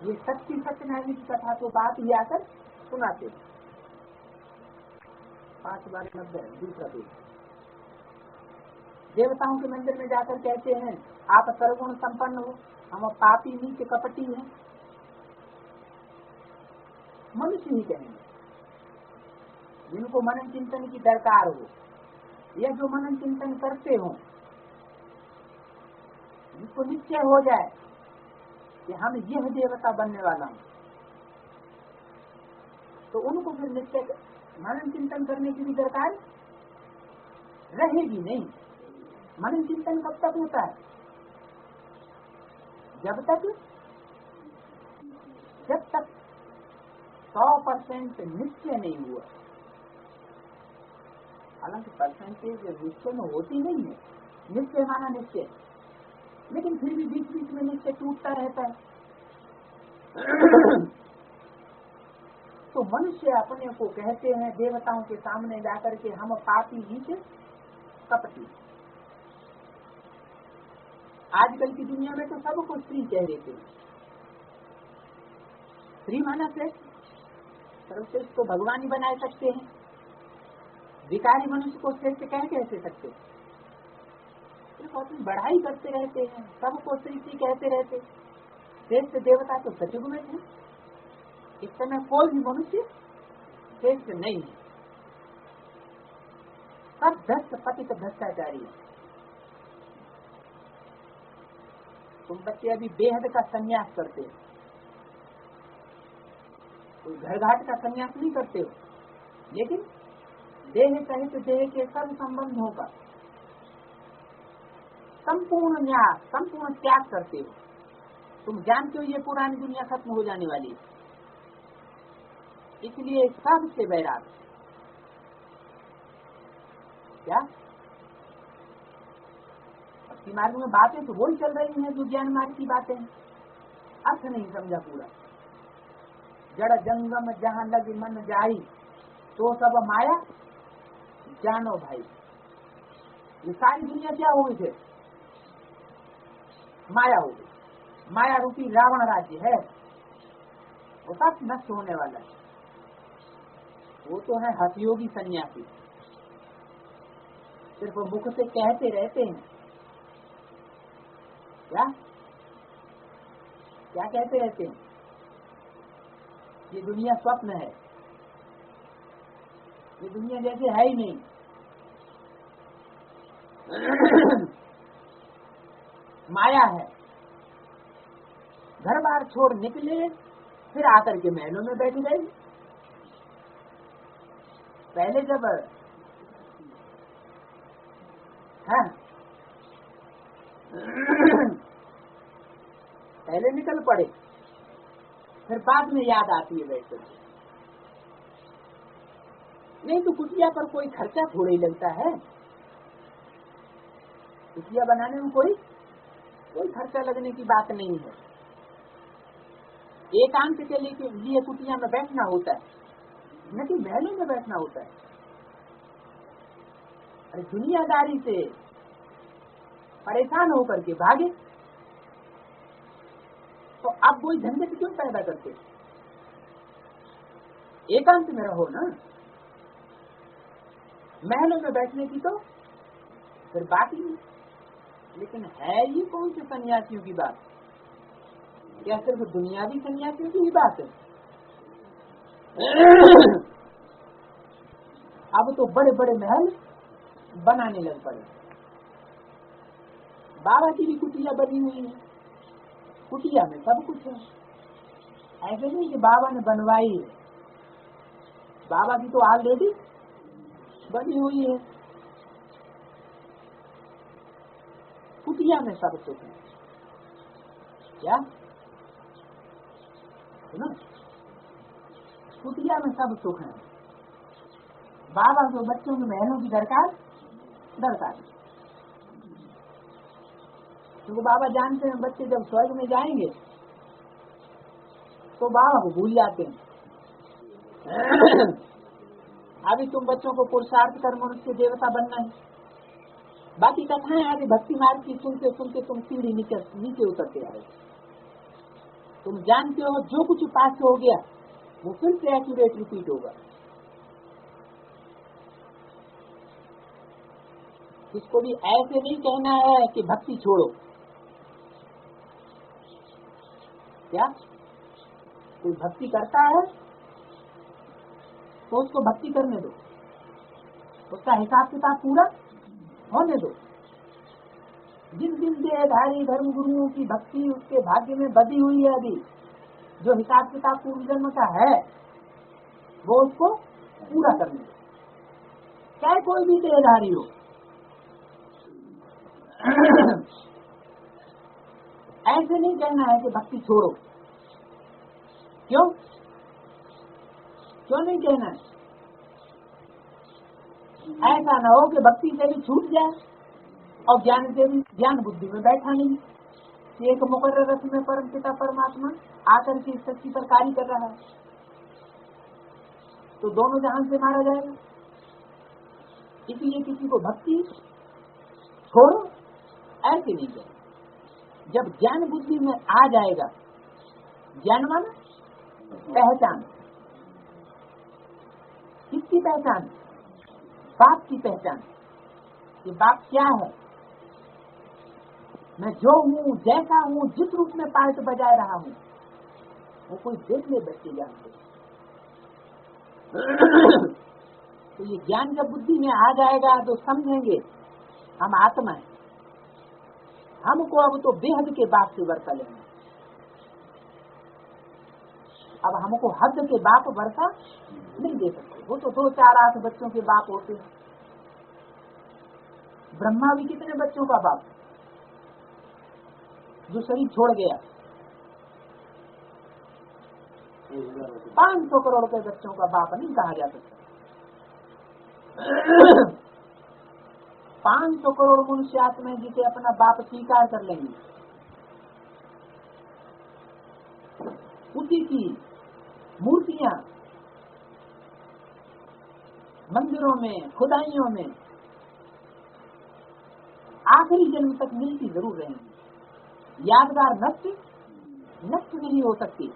ये सच्ची सत्यनारायण की कथा तो बात ही आकर सुनाते। 5:90 दूसरा पेज। देवताओं के मंदिर में जाकर कहते हैं आप सर्वगुण संपन्न हो, हम पापी नीच कपटी हैं। मनुष्य ही कहेंगे जिनको मनन चिंतन की दरकार हो, या जो मनन चिंतन करते हो, जिसको निश्चय हो जाए कि हम यह देवता बनने वाला हूं, तो उनको फिर निश्चय मनन चिंतन करने की भी दरकार रहेगी नहीं। मनन चिंतन कब तक होता है? जब तक 100% निश्चय नहीं हुआ। हालांकि परसेंटेज निश्चय में होती नहीं है, निश्चय माना निश्चय, लेकिन फिर भी बीच बीच में निश्चय टूटता रहता है। तो मनुष्य अपने को कहते हैं देवताओं के सामने जाकर के हम पापी नीच कपटी। आजकल की दुनिया में तो सबको स्त्री कह देते हैं। स्त्री माना श्रेष्ठ, सर्वश्रेष्ठ तो भगवान ही बनाए सकते हैं। भिखारी मनुष्य को श्रेष्ठ कैसे सकते? अपनी बढ़ाई करते रहते हैं, सबको श्री कहते रहते। श्रेष्ठ देवता तो सतयुग में थे, इस समय कोई भी मनुष्य श्रेष्ठ नहीं है। सब भ्रष्ट पतित भ्रष्टाचारी है। तुम बच्चे अभी बेहद का संन्यास करते हो, कोई घर घाट का संन्यास नहीं करते हो, लेकिन देह सहित देह के सब संबंधों का संपूर्ण न्यास, संपूर्ण त्याग करते हो। तुम जानते हो ये पुरानी दुनिया खत्म हो जाने वाली है, इसलिए सबसे बैराग। क्या भक्ति मार्ग में बातें तो वही चल रही हैं जो ज्ञान मार्ग की बातें हैं, अर्थ नहीं समझा पूरा। जड़ जंगम जहां लग मन जाई, तो सब माया जानो भाई। ये सारी दुनिया क्या हो गई? माया हो गई। माया रूपी रावण राज्य है, वो सब नष्ट होने वाला है। वो तो है हठयोगी सन्यासी, सिर्फ मुख से कहते रहते हैं। क्या क्या कहते रहते हैं? ये दुनिया स्वप्न है, ये दुनिया जैसे है ही नहीं। माया है। घर बार छोड़ निकले, फिर आकर के महलों में बैठ गए। पहले जब पहले निकल पड़े, फिर बाद में याद आती है बैठ। नहीं तो कुटिया पर कोई खर्चा थोड़ा ही लगता है। कुटिया बनाने में कोई खर्चा लगने की बात नहीं है। एकांत के लिए कुटिया में बैठना होता है, न कि महलों में बैठना होता है। अरे दुनियादारी से परेशान होकर के भागे, तो अब कोई झंझट क्यों पैदा करते? एकांत में रहो ना। महलों में बैठने की तो फिर बात ही नहीं। लेकिन है ये कौन से सन्यासियों की बात? क्या सिर्फ दुनियावी सन्यासियों की ही बात है? अब तो बड़े बड़े महल बनाने लग पड़े। बाबा की भी कुटिया बनी हुई है, कुटिया में सब कुछ है। ऐसे नहीं कि बाबा ने बनवाई है, बाबा की तो ऑलरेडी बनी हुई है। कुटिया में सब सुख है। क्या सुनो, कुटिया में सब सुख है। बाबा को बच्चों के महलों की दरकार क्योंकि बाबा जानते हैं बच्चे जब स्वर्ग में जाएंगे तो बाबा को भूल जाते हैं। अभी तुम बच्चों को पुरुषार्थ कर मनुष्य देवता बनना है। बाकी कथाएं आगे भक्ति मार्ग की सुनते सुनते तुम सीढ़ी नीचे उतरते आ रहे। तुम जानते हो जो कुछ पास हो गया वो फिर से एक्यूरेट रिपीट होगा। इसको भी ऐसे नहीं कहना है कि भक्ति छोड़ो। क्या कोई भक्ति करता है तो उसको भक्ति करने दो, उसका हिसाब किताब पूरा होने दो। जिन जिन देहधारी धर्म गुरुओं की भक्ति उसके भाग्य में बधी हुई है अभी, जो हिसाब किताब पूर्व जन्म का है वो उसको पूरा करने दो, चाहे कोई भी देहधारी हो। ऐसे नहीं कहना है कि भक्ति छोड़ो। क्यों नहीं कहना है? ऐसा न हो कि भक्ति से भी छूट जाए और ज्ञान से भी ज्ञान बुद्धि में बैठा नहीं। एक मुकर्रर रस में परम पिता परमात्मा आकर के इस सृष्टि पर कार्य कर रहा है, तो दोनों जहान से मारा जाएगा। इसलिए किसी को भक्ति छोड़ो ऐसे नहीं कहे। जब ज्ञान बुद्धि में आ जाएगा, ज्ञान माना पहचान, किसकी पहचान? बाप की पहचान। कि बाप क्या है, मैं जो हूँ, जैसा हूँ, जिस रूप में पार्ट बजा रहा हूँ, वो कोई देख ले बच्चे जानते। तो ये ज्ञान जब बुद्धि में आ जाएगा तो समझेंगे हम आत्मा है। हमको अब तो बेहद के बाप से वर्षा लेना। अब हमको हद के बाप वर्षा नहीं दे सकते। वो तो 2-4-8 बच्चों के बाप होते हैं। ब्रह्मा भी कितने बच्चों का बाप, जो शरीर छोड़ गया। 500 करोड़ के बच्चों का बाप नहीं कहा जा सकता। 500 करोड़ मनुष्य आत्मा है जिसे अपना बाप स्वीकार कर लेंगे, उसी की मूर्तियां मंदिरों में, खुदाइयों में आखिरी जन्म तक मिलती जरूर रहेंगी। यादगार नष्ट नहीं हो सकती।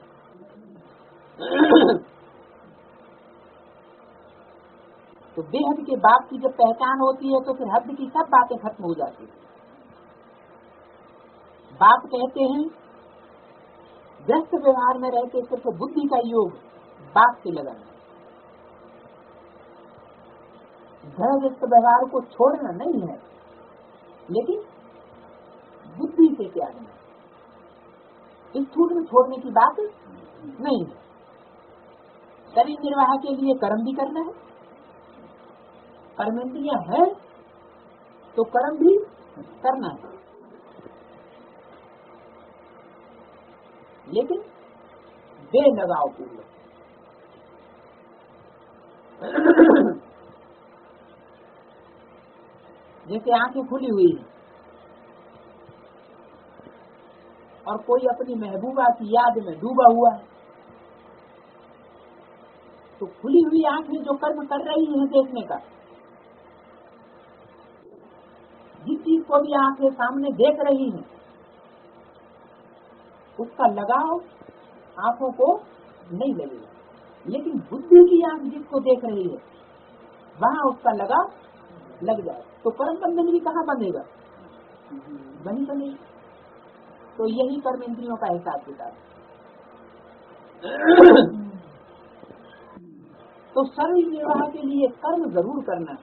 तो बेहद के बाप की जब पहचान होती है तो फिर हद की सब बातें खत्म हो जाती है। बाप कहते हैं व्यस्त व्यवहार में रहते सिर्फ बुद्धि का योग बाप से लगाना। व्यस्त व्यवहार को छोड़ना नहीं है, लेकिन बुद्धि से त्यागना। इस छूट में छोड़ने की बात नहीं है। शरीर निर्वाह के लिए कर्म भी करना है, कर्मेंद्रियां है तो कर्म भी करना है, लेकिन बेलगाव पूर्वक। जैसे आंखें खुली हुई है और कोई अपनी महबूबा की याद में डूबा हुआ है, तो खुली हुई आंखें जो कर्म कर रही है देखने का, जिस चीज को भी आंखें सामने देख रही हैं, उसका लगाव आंखों को नहीं लगेगा। लेकिन बुद्धि की आंख जिसको देख रही है वहां उसका लगाव लग जाए, तो कर्म बंधन भी कहाँ बंधेगा? वहीं बनेगा। तो यही कर्म इंद्रियों का हिसाब किताब। तो शरीर निर्वाह के लिए कर्म जरूर करना है।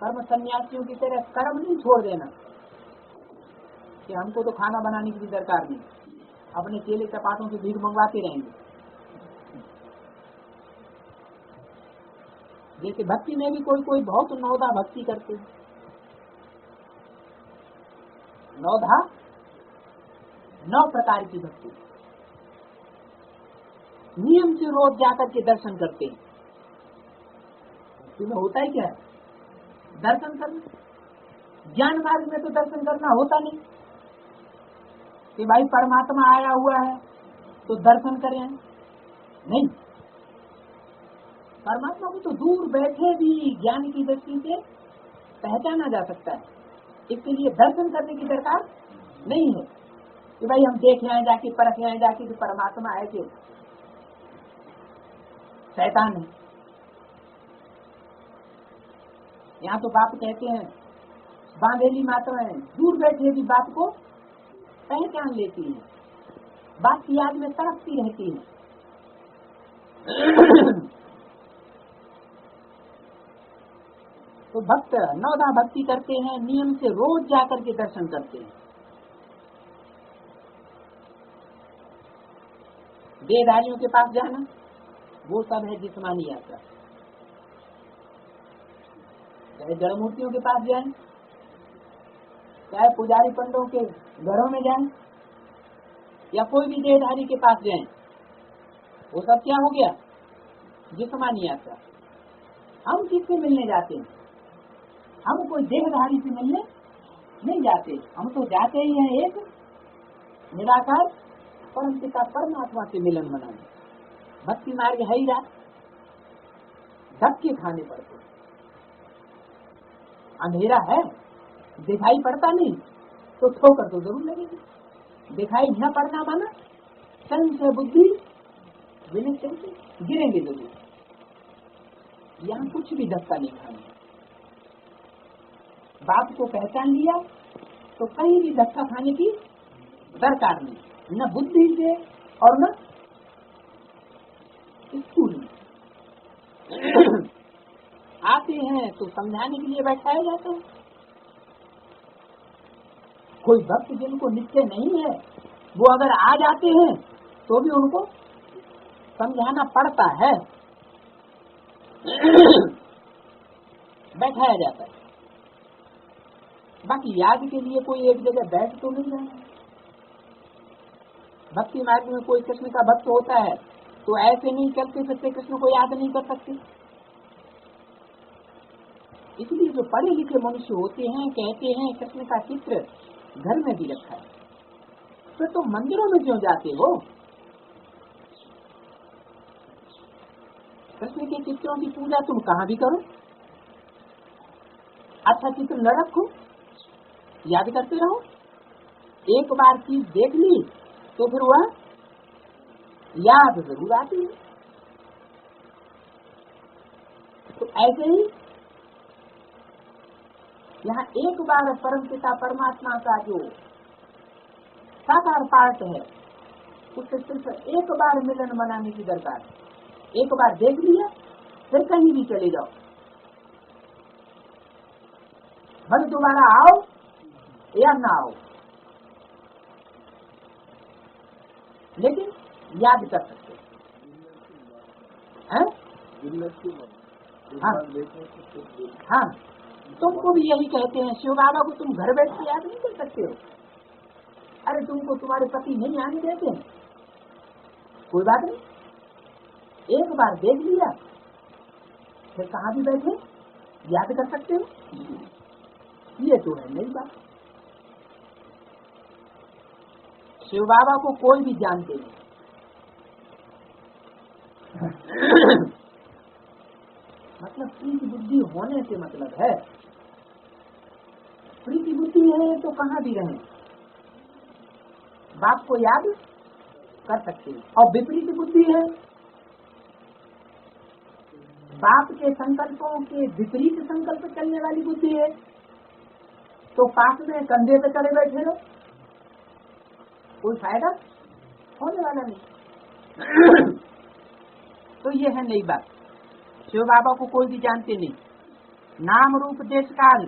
कर्म सन्यासियों की तरह कर्म नहीं छोड़ देना कि हमको तो खाना बनाने की भी दरकार नहीं, अपने केले चपाटों से भीख मंगवाते रहेंगे। जैसे भक्ति में भी कोई बहुत नौधा भक्ति करते हैं। नौधा 9 प्रकार की भक्ति, नियम से रोज जाकर के दर्शन करते हैं। तुम्हें होता है क्या दर्शन करना? ज्ञान मार्ग में तो दर्शन करना होता नहीं कि भाई परमात्मा आया हुआ है तो दर्शन करें। नहीं, परमात्मा को तो दूर बैठे भी ज्ञान की दृष्टि से पहचाना जा सकता है, इसके लिए दर्शन करने की दरकार नहीं है। कि भाई हम देख रहे हैं जाके, परख रहे हैं जाके कि परमात्मा है कि शैतान है। यहाँ तो बाप कहते हैं, बांधेली माताएं दूर बैठे भी बाप को पहचान लेती है, बाप की याद में तड़पती रहती है। तो भक्त नवदा भक्ति करते हैं, नियम से रोज जाकर के दर्शन करते हैं। देहधारियों के पास जाना वो सब है जिस्मानी यात्रा। चाहे जड़ मूर्तियों के पास जाएं, चाहे पुजारी पंडों के घरों में जाएं, या कोई भी देहधारी के पास जाएं, वो सब क्या हो गया? जिस्मानी यात्रा। हम किससे मिलने जाते हैं? हम कोई देहधारी से मिलने नहीं जाते, हम तो जाते ही हैं एक निराकार परम पिता परमात्मा से मिलन मनाने। भक्ति मार्ग है ही रात, धक्के खाने पड़ते। अंधेरा है, दिखाई पड़ता नहीं तो ठोकर तो जरूर लगेगी। दिखाई न पड़ना माना संशय बुद्धि विनिश्चय से गिरेंगे जरूर। यहाँ कुछ भी धक्का नहीं खाना। बाप को पहचान लिया तो कहीं भी धक्का खाने की दरकार नहीं, न बुद्धि से और न स्कूल में। आते हैं तो समझाने के लिए बैठाया जाता है। कोई भक्त जिनको निश्चय नहीं है वो अगर आ जाते हैं तो भी उनको समझाना पड़ता है, बैठाया जाता है। बाकी याद के लिए कोई एक जगह बैठ तो नहीं जाना। भक्ति मार्ग में कोई कृष्ण का भक्त होता है तो ऐसे नहीं चलते फिरते कृष्ण को याद नहीं कर सकते। इसलिए जो पढ़े लिखे मनुष्य होते हैं कहते हैं कृष्ण का चित्र घर में भी रखा है, फिर तो मंदिरों में क्यों जाते हो? कृष्ण के चित्रों की पूजा तुम कहाँ भी करो, अच्छा चित्र न रखो, याद करते रहो। एक बार चीज देख ली तो फिर वह याद जरूर आती है। तो ऐसे ही यहाँ एक बार परमपिता परमात्मा का जो साकार पाठ है उससे सिर्फ एक बार मिलन मनाने की दरकार है। एक बार देख लिया फिर कहीं भी चले जाओ, भले दोबारा आओ या ना आओ, लेकिन याद कर सकते हैं। हाँ हाँ, तुमको भी यही कहते हैं, शिव बाबा को तुम घर बैठ के याद नहीं कर सकते हो। अरे तुमको तुम्हारे पति नहीं आने देते, कोई बात नहीं, एक बार देख लिया फिर कहाँ भी बैठे याद कर सकते हो। ये तो है नई बात। शिव बाबा को कोई भी जानते नहीं। मतलब प्रीति बुद्धि होने से मतलब है, प्रीति बुद्धि है तो कहाँ भी रहे बाप को याद कर सकते हैं। और विपरीत बुद्धि है, बाप के संकल्पों के विपरीत संकल्प चलने वाली बुद्धि है, तो पास में कंधे पे चढ़े बैठे रहो, कोई फायदा होने वाला नहीं। तो ये है नई बात। शिव बाबा को कोई भी जानते नहीं, नाम रूप देश काल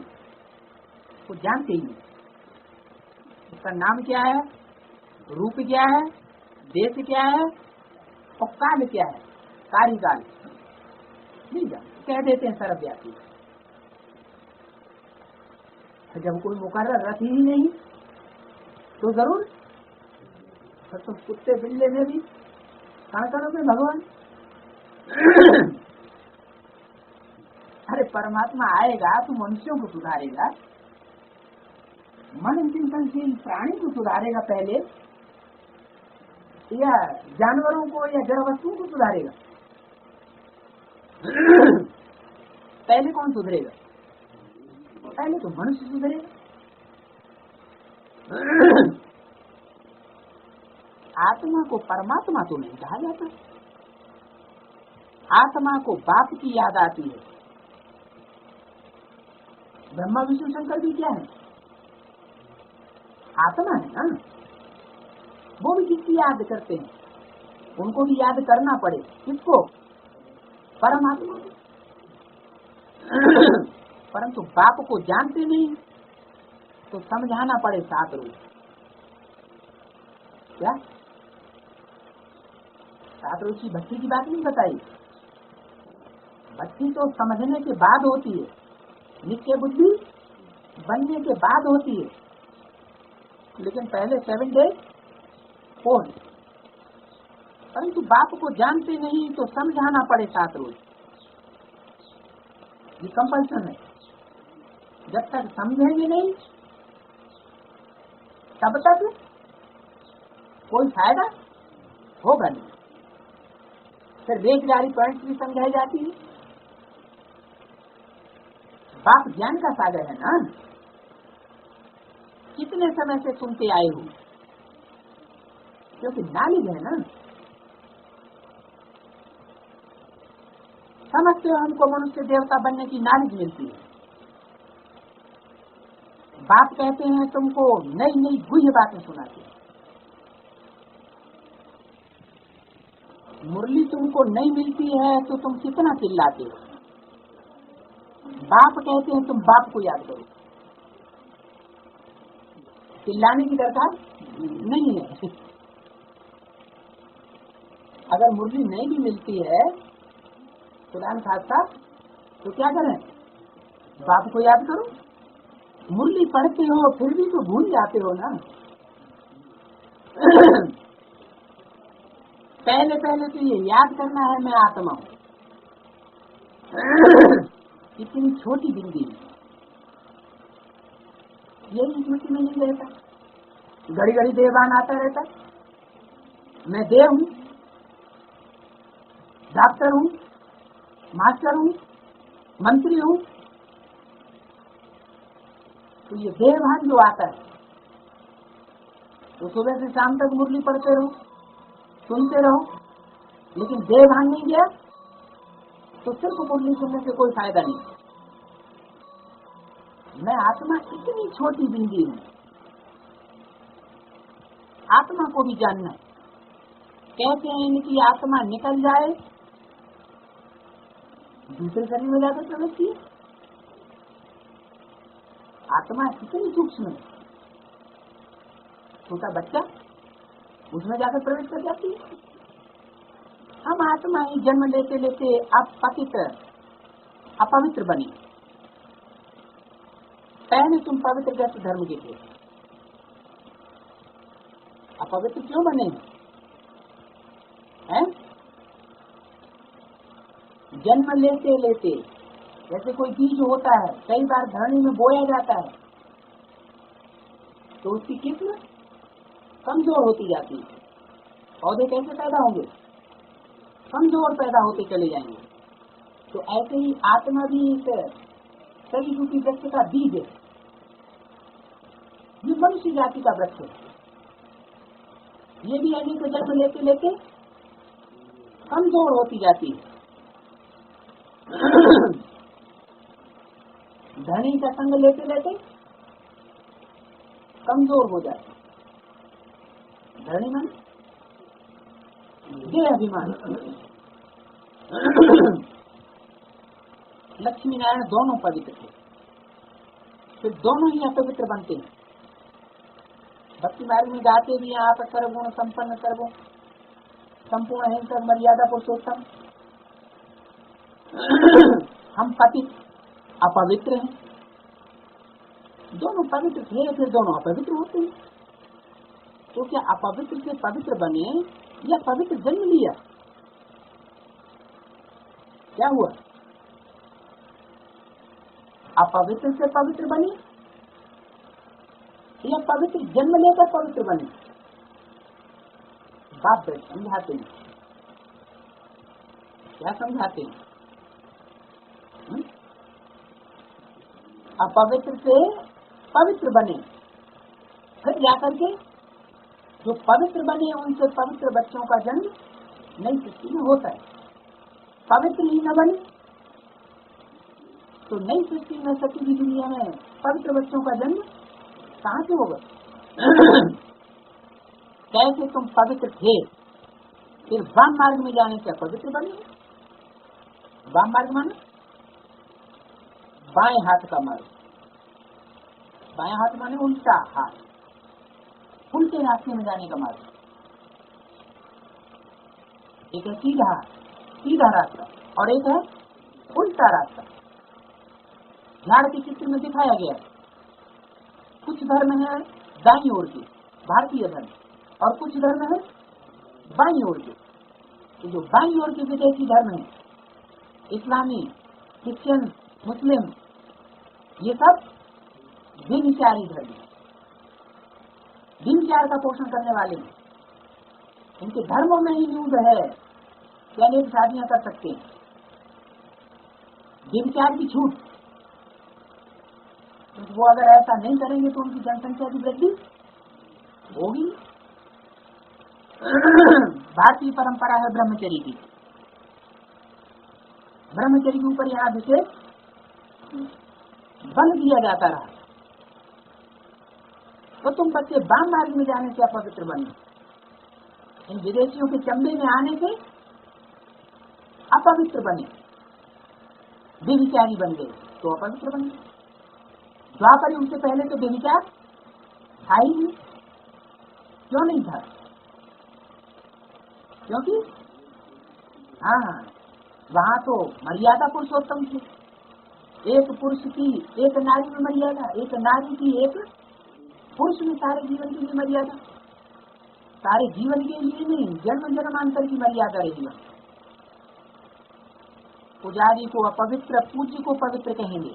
को जानते ही नहीं। उसका नाम क्या है, रूप क्या है, देश क्या है और काल क्या है, कार्यकाल नहीं जानते, कह देते हैं सर्वव्यापी। जब कोई मुकर्रर रख ही नहीं तो जरूर तो कुत्ते बिल्ले में भी कहाँ करोगे भगवान। अरे परमात्मा आएगा तो मनुष्यों को सुधारेगा, मन चिंतनशील प्राणी को सुधारेगा पहले, या जानवरों को या जड़ वस्तुओं को सुधारेगा? पहले कौन सुधरेगा? पहले तो मनुष्य सुधरेगा। आत्मा को परमात्मा तो नहीं कहा जाता। आत्मा को बाप की याद आती है। ब्रह्मा विष्णु शंकर भी क्या है? आत्मा है ना। वो भी किसकी याद करते हैं? उनको भी याद करना पड़े। किसको? परमात्मा। परंतु बाप को जानते नहीं तो समझाना पड़े 7 रोज। क्या 7 रोज की भक्ति की बात नहीं बताई। भक्ति तो समझने के बाद होती है, नित्य बुद्धि बनने के बाद होती है, लेकिन पहले 7 डेज फोन। परंतु बाप को जानते नहीं तो समझाना पड़े 7 रोज। ये कंपल्सन है। जब तक समझेंगे नहीं तब तक कोई फायदा होगा नहीं। फिर बेरोजगारी पॉइंट भी समझाई जाती है। बाप ज्ञान का सागर है ना। कितने समय से सुनते आए हो, क्योंकि नॉलेज है ना। समझते हो हमको मनुष्य देवता बनने की नॉलेज मिलती है। बाप कहते हैं तुमको नई नई गुह्य बातें सुनाते हैं। मुरली तुमको नहीं मिलती है तो तुम कितना चिल्लाते हो। बाप कहते हैं तुम बाप को याद करो। चिल्लाने की दरकार नहीं है। अगर मुरली नहीं भी मिलती है खुदा न खास्ता तो क्या करें? बाप को याद करो। मुरली पढ़ते हो फिर भी तो भूल जाते हो ना। पहले पहले तो ये याद करना है मैं आत्मा हूँ। कितनी छोटी जिंदगी, यही स्मृति में नहीं रहता। घड़ी घड़ी देवान आता रहता। मैं देव हूँ, डॉक्टर हूँ, मास्टर हूँ, मंत्री हूँ। तो ये देवभान जो आता है तो सुबह से शाम तक मुरली पढ़ते रहो, सुनते रहो, लेकिन देवभान नहीं गया तो सिर्फ मुरली सुनने से कोई फायदा नहीं। मैं आत्मा इतनी छोटी जिंदगी हूँ। आत्मा को भी जानना। कहते हैं इनकी आत्मा निकल जाए दूसरे शरीर में जाकर प्रवेश किए। आत्मा इतनी सूक्ष्म है, छोटा बच्चा उसमें जाकर प्रवेश कर जाती है। हम आत्मा ही जन्म लेते लेते अपवित्र बने। पहले तुम पवित्र जैसे धर्म के थे, अपवित्र क्यों बने हैं? जन्म लेते लेते जैसे कोई बीज होता है, कई बार धरनी में बोया जाता है तो उसकी किस्म कमजोर होती जाती है। पौधे कैसे पैदा होंगे? कमजोर पैदा होते चले जाएंगे। तो ऐसे ही आत्मा भी इस सभी रूपी वृक्ष का बीज है। ये मनुष्य जाति का वृक्ष है। ये भी अनेक जन्म लेते लेते कमजोर होती जाती है। धनी का संग लेते लेते कमजोर हो जाते। धनी मन ये अभिमान। लक्ष्मी नारायण दोनों पवित्र थे, फिर दोनों ही अपवित्र बनते हैं। भक्ति मार्ग में गाते भी हैं आप सर्वगुण संपन्न सर्वो संपूर्ण हिंसक मर्यादा पुरुषोत्तम। हम पति अपवित्र हैं। दोनों पवित्र थे फिर दोनों अपवित्र होते हैं। तो क्या अपवित्र से पवित्र बने या पवित्र जन्म लिया? क्या हुआ? अपवित्र से पवित्र बने या पवित्र जन्म लेकर पवित्र बने? बाप समझाते हैं। क्या समझाते हैं? अपवित्र से पवित्र बने, फिर जाकर के जो पवित्र बने उनसे पवित्र बच्चों का जन्म नई सृष्टि में होता है। पवित्र ही न बने तो नई सृष्टि में, सती की दुनिया में पवित्र बच्चों का जन्म कहाँ से होगा? कैसे तुम पवित्र थे फिर वाम मार्ग में जाने से पवित्र बने? वाम मार्ग माने बाएं हाथ का मार्ग। बाएं हाथ माने उल्टा हाथ, उल्टे रास्ते में जाने का मार्ग। एक है सीधा रास्ता और एक है उल्टा रास्ता। झाड़ के चित्र में दिखाया गया है। कुछ धर्म है दाईं ओर के, भारतीय धर्म, और कुछ धर्म है बाईं ओर के। तो जो बाईं ओर के विदेशी धर्म है, इस्लामी, क्रिश्चियन, मुस्लिम, ये सब व्यभिचारी धर्म है, व्यभिचार का पोषण करने वाले हैं। इनके धर्मों में ही न्यूज है कि अनेक शादियां कर सकते हैं। व्यभिचार की छूट, तो वो अगर ऐसा नहीं करेंगे तो उनकी जनसंख्या की वृद्धि होगी। भारतीय परंपरा है ब्रह्मचर्य की। ब्रह्मचर्य के ऊपर यहाँ विशेष बल दिया जाता रहा। तो तुम बच्चे वाम मार्ग में जाने से अपवित्र बने, इन विदेशियों के चंबे में आने से अपवित्र बने, व्यभिचारी बन गए तो अपवित्र बन गए। द्वापर युग से पहले तो व्यभिचार था ही नहीं। क्यों नहीं था? क्योंकि वहां तो मर्यादा पुरुषोत्तम थी। एक पुरुष की एक नारी में मर्यादा, एक नारी की एक पुरुष में सारे जीवन के लिए मर्यादा, सारे जीवन के लिए नहीं, जन्म जन्मांतर की मर्यादा रही। पुजारी को अपवित्र, पूज्य को पवित्र कहेंगे।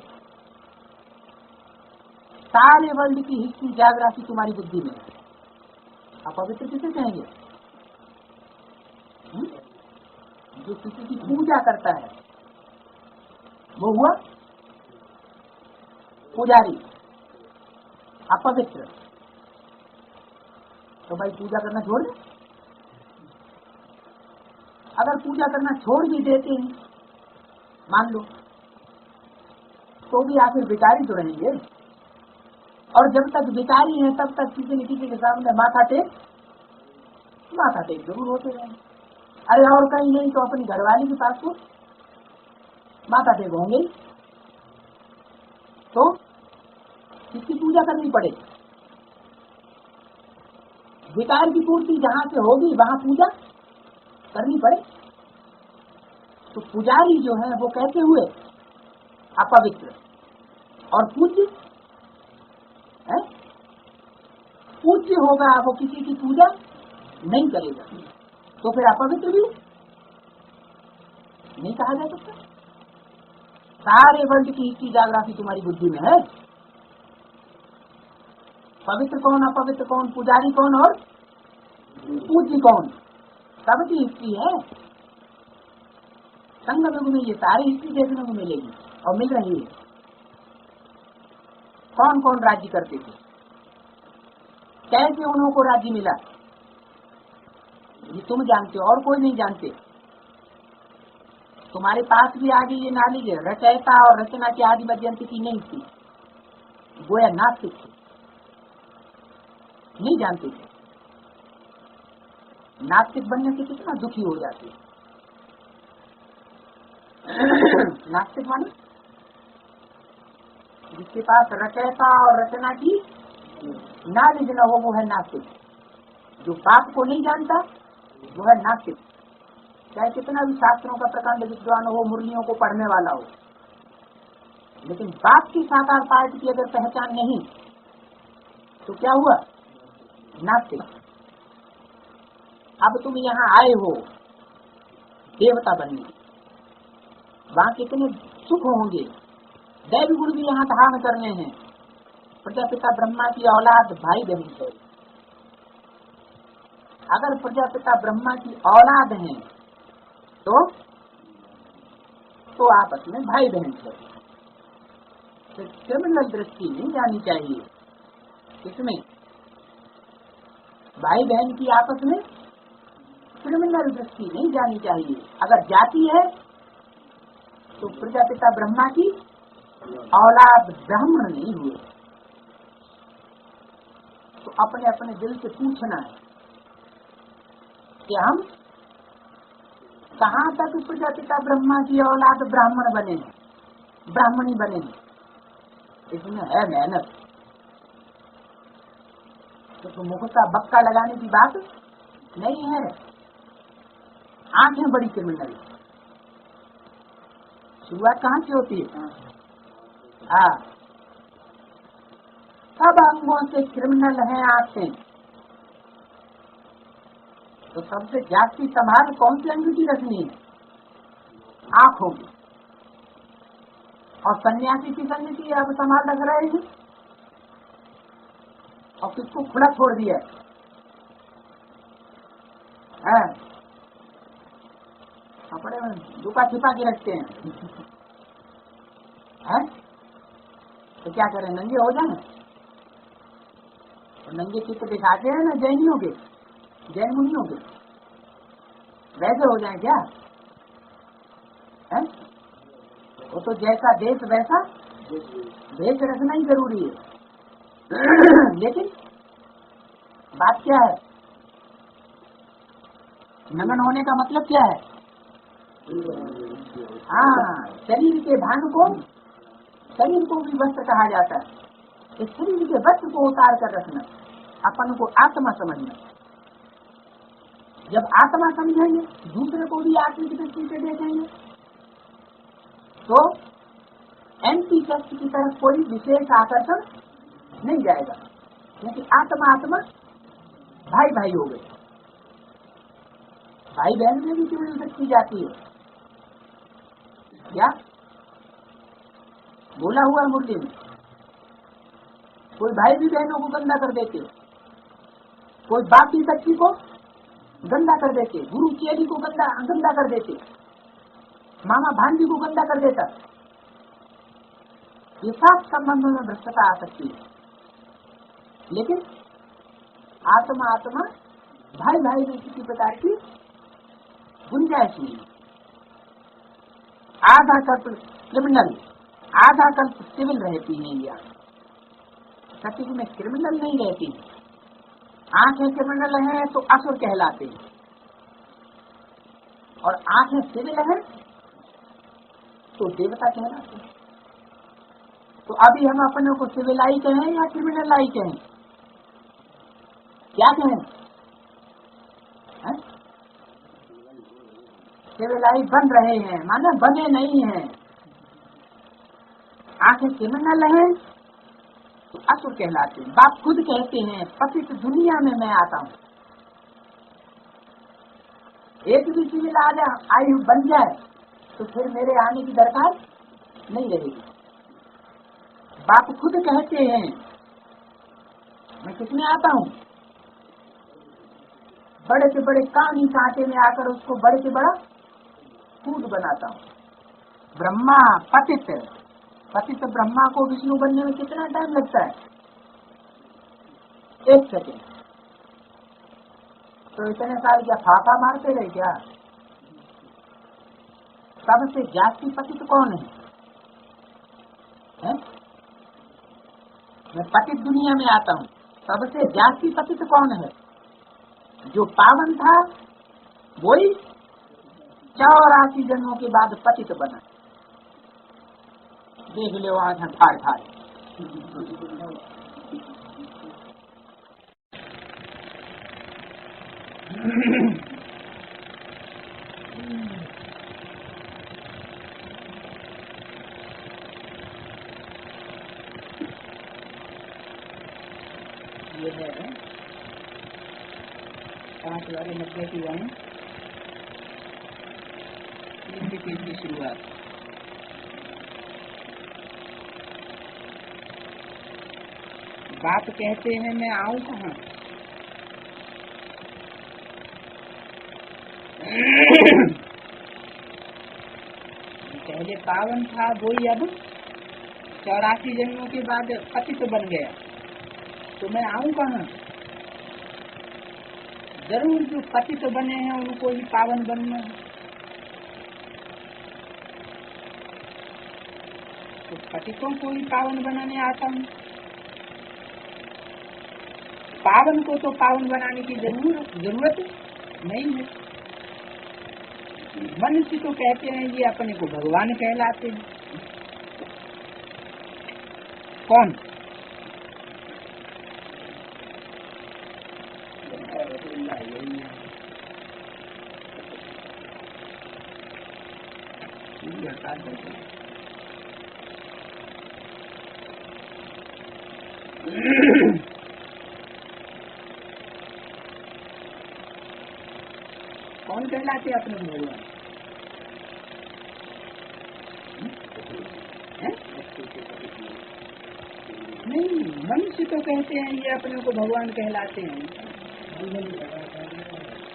सारे वर्ल्ड की हिस्ट्री, ज्योग्राफी तुम्हारी बुद्धि में, अपवित्र किसे कहेंगे? जो किसी की पूजा करता है वो हुआ पुजारी। अपवित्र तो भाई पूजा करना छोड़ दे। अगर पूजा करना छोड़ भी देते हैं मान लो, तो भी आखिर भिखारी तो रहेंगे, और जब तक भिखारी हैं तब तक किसी न किसी के सामने माथा टेक जरूर होते रहेंगे। अरे और कहीं नहीं तो अपनी घरवाली के पास तो माथा टेक होंगे, तो किसकी पूजा करनी पड़ेगी? विकार की पूर्ति जहां से होगी वहां पूजा करनी पड़े। तो पुजारी जो है वो कैसे हुए? अपवित्र। और पूज्य है, पूज्य होगा वो किसी की पूजा नहीं करेगा, तो फिर अपवित्र भी नहीं कहा जा सकता। सारे वर्ल्ड की हिस्ट्री, ज्योग्राफी तुम्हारी बुद्धि में है। पवित्र कौन, अपवित्र कौन, पुजारी कौन और पूज्य कौन, सबकी हिस्ट्री है। संगम युग में ये सारी हिस्ट्री देखने को मिलेगी और मिल रही है। कौन कौन राज्य करते थे, कैसे उन्हों को राज्य मिला, ये तुम जानते हो और कोई नहीं जानते। तुम्हारे पास भी आगे ये नॉलेज है। रचयिता और रचना की आदि मध्यंत की नहीं थी, गोया नास्तिक थे, नहीं जानते थे। नास्तिक बनने से कितना दुखी हो जाते। नास्तिक माने जिसके पास रचयिता और रचना की नॉलेज न हो वो है नास्तिक। जो बात को नहीं जानता वो है नास्तिक। चाहे कितना भी शास्त्रों का प्रकांड विद्वान हो, मुरलियों को पढ़ने वाला हो, लेकिन बाप की साकार पार्ट की अगर पहचान नहीं तो क्या हुआ? नास्तिक। अब तुम यहाँ आए हो देवता बनने, वहां कितने सुख होंगे। दैव गुण भी यहाँ धारण करने हैं। प्रजापिता ब्रह्मा की औलाद भाई बहन है। अगर प्रजापिता ब्रह्मा की औलाद हैं तो आपस में भाई बहन है। क्रिमिनल दृष्टि नहीं जानी चाहिए इसमें। भाई बहन की आपस में क्रिमिनल दृष्टि नहीं जानी चाहिए। अगर जाती है तो प्रजापिता ब्रह्मा की औलाद ब्राह्मण नहीं हुए। तो अपने अपने दिल से पूछना है कि हम कहाँ तक प्रजापिता ब्रह्मा की औलाद ब्राह्मण बने हैं, ब्राह्मणी बने हैं। इसमें है मेहनत। तो मुख का बक्का लगाने की बात नहीं है। आंखें बड़ी क्रिमिनल। शुरुआत कहाँ से होती है? हाँ, सब अंगों से क्रिमिनल हैं आंखें। तो सबसे जास्ती संभाल कौन से अंग की रखनी है? आंखों की। और सन्यासी की संग की अब संभाल रख रहे हैं और किसको खुला छोड़ दिया है? कपड़े में लुका छिपा के रखते हैं। तो क्या करें, नंगे हो जाए? तो नंगे चित्त दिखाते हैं ना जैनियों के, जैन मुनियों के, वैसे हो जाए क्या है? वो तो जैसा देश वैसा भेष रखना ही जरूरी है। लेकिन बात क्या है? नमन होने का मतलब क्या है? हाँ, शरीर के भान को, शरीर को भी वस्त्र कहा जाता है। इस शरीर के वस्त्र को उतार कर रखना, अपन को आत्मा समझना। जब आत्मा समझेंगे, दूसरे को भी आत्मिक दृष्टि से देखेंगे, तो एंटी सेक्स की तरफ कोई विशेष आकर्षण नहीं जाएगा, क्योंकि आत्मा आत्मा भाई भाई हो गए। भाई बहन में भी क्यों दृष्टि जाती है? क्या बोला हुआ मुरली में? कोई भाई भी बहनों को गंदा कर देते, कोई बाप की बच्ची को गंदा कर देते, गुरु चेली को गंदा कर देते, मामा भांजी को गंदा कर देता। ये सब संबंधों में भ्रष्टता आ सकती है। लेकिन आत्मा आत्मा भाई भाई में किसी प्रकार की गुंजाइश नहीं। आधा कल्प क्रिमिनल, आधा कल्प सिविल रहती है। या सत्य में क्रिमिनल नहीं रहती। आंखें क्रिमिनल हैं तो असुर कहलाते हैं, और आंखें सिविल हैं तो देवता कहलाते हैं। तो अभी हम अपने को सिविलाई कहें या क्रिमिनलाई कहें? क्या कहें? सिविलाई बन रहे हैं, माने बने नहीं हैं। आंखें क्रिमिनल हैं तो असुर कहलाते हैं। बाप खुद कहते हैं, पतित दुनिया में मैं आता हूँ। एक भी सिविल आयु बन जाए तो फिर मेरे आने की दरकार नहीं रहेगी। बाप खुद कहते हैं, मैं किसमें आता हूँ? बड़े से बड़े कानी कांटे में आकर उसको बड़े से बड़ा कूद बनाता हूँ। ब्रह्मा पतित, पतित ब्रह्मा को विष्णु बनने में कितना टाइम लगता है? 1 सेकेंड। तो इतने साल क्या फाफा मारते रहे क्या? सबसे जास्ती पतित कौन है? मैं पतित दुनिया में आता हूँ, सबसे जास्ती पतित कौन है? जो पावन था वही 84 जन्मों के बाद पतित बना। देख ले वहां से ठाड़ ठाड़। ये है 5 वाले 90 की वाणी की शुरुआत। बाप कहते हैं मैं आऊं कहाँ? पहले पावन था वही अब 84 जन्मों के बाद पतित बन गया, तो मैं आऊं कहाँ? जरूर जो पतित बने हैं उनको ही पावन बनना है। तो पतितों को ही पावन बनाने आता हूँ। पावन को तो पावन बनाने की जरूरत नहीं है। मनुष्य तो कहते हैं ये अपने को भगवान कहलाते हैं। कौन? कौन कहलाते अपने को भगवान? नहीं, मनुष्य तो कहते हैं ये अपने को भगवान कहलाते हैं।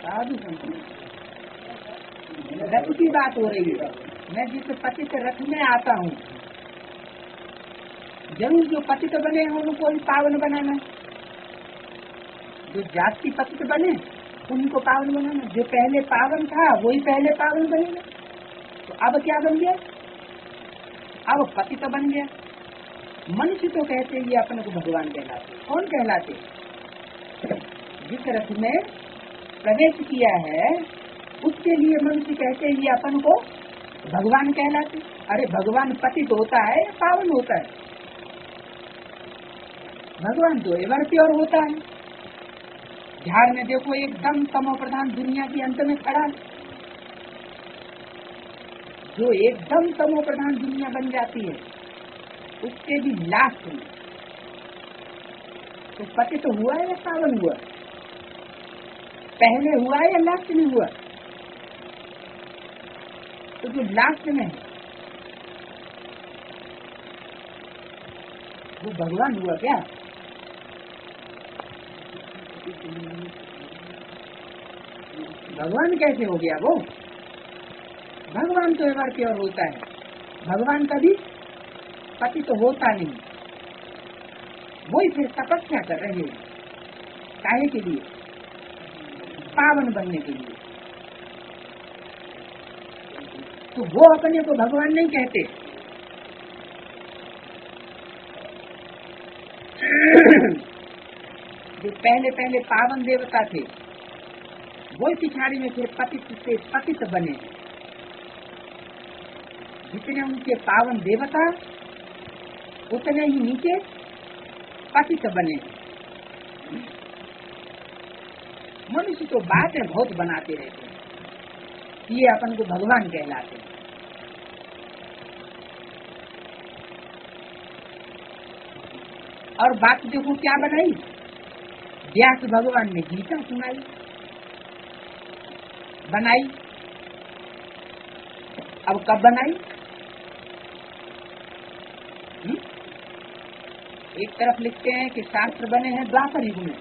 साधु संत रथ की बात हो रही है। मैं जिस पतित रथ में आता हूँ, जरूर जो पतित बने हैं उनको ही पावन बनाना। जो जाति पतित बने उनको पावन बनाना। जो पहले पावन था वही पहले पावन बनेगा। तो अब क्या बन गया? अब पतित बन गया। मनुष्य तो कहते हैं ये अपने को भगवान कहलाते। कौन कहलाते? जिस रथ में प्रवेश किया है उसके लिए मनुष्य कहते हैं ये अपन को भगवान कहलाते। अरे भगवान पतित होता है या पावन होता है? भगवान तो एवर प्योर होता है। झाड़ में देखो एकदम तमो प्रधान दुनिया के अंत में खड़ा है। जो एकदम तमो प्रधान दुनिया बन जाती है उसके भी लास्ट में तो पतित तो हुआ है या पावन हुआ? पहले हुआ है या लास्ट में हुआ? तो जो लास्ट में है वो भगवान हुआ क्या? भगवान कैसे हो गया वो? भगवान तो एवर प्योर होता है। भगवान कभी पतित तो होता नहीं। वही फिर तपस्या कर रहे हैं। काहे के लिए? पावन बनने के लिए। तो वो अपने को भगवान नहीं कहते। जो पहले पहले पावन देवता थे वो पिछाड़ी में फिर पतित से पतित बने। जितने उनके पावन देवता उतने ही नीचे पतित बने। मनुष्य तो बातें बहुत बनाते रहते हैं। ये अपन को भगवान कहलाते हैं। और बात देखो क्या बनाई? व्यास भगवान ने गीता सुनाई बनाई। अब कब बनाई? एक तरफ लिखते हैं कि शास्त्र बने हैं द्वापर युग में,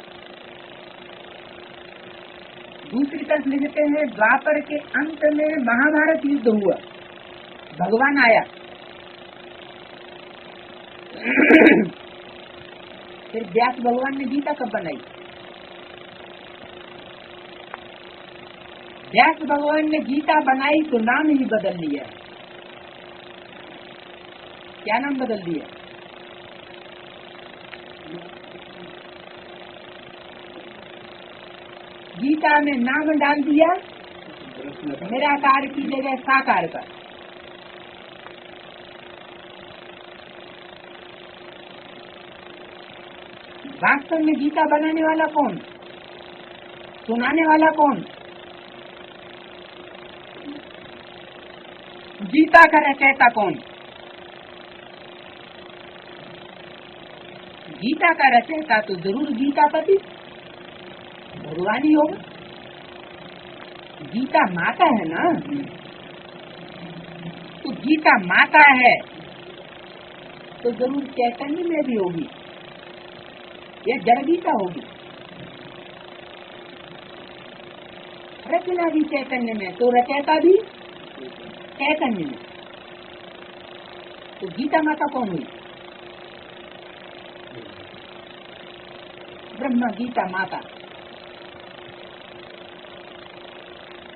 दूसरी तरफ लिखते हैं द्वापर के अंत में महाभारत युद्ध हुआ, भगवान आया। फिर व्यास भगवान ने गीता कब बनाई? व्यास भगवान ने गीता बनाई तो नाम ही बदल लिया। क्या नाम बदल दिया? गीता में नाम डाल दिया निराकार की जगह साकार का। वास्तव में गीता बनाने वाला कौन? सुनाने वाला कौन? गीता का रचयिता कौन? गीता का रचयिता तो जरूर गीतापति भगवान ही होगा। गीता माता है ना, तो गीता माता है तो जरूर चैतन्य में भी होगी या जड़ गीता होगी। रचना भी चैतन्य में तो रचयिता भी चैतन्य में। तो गीता माता कौन हुई? ब्रह्मा गीता माता।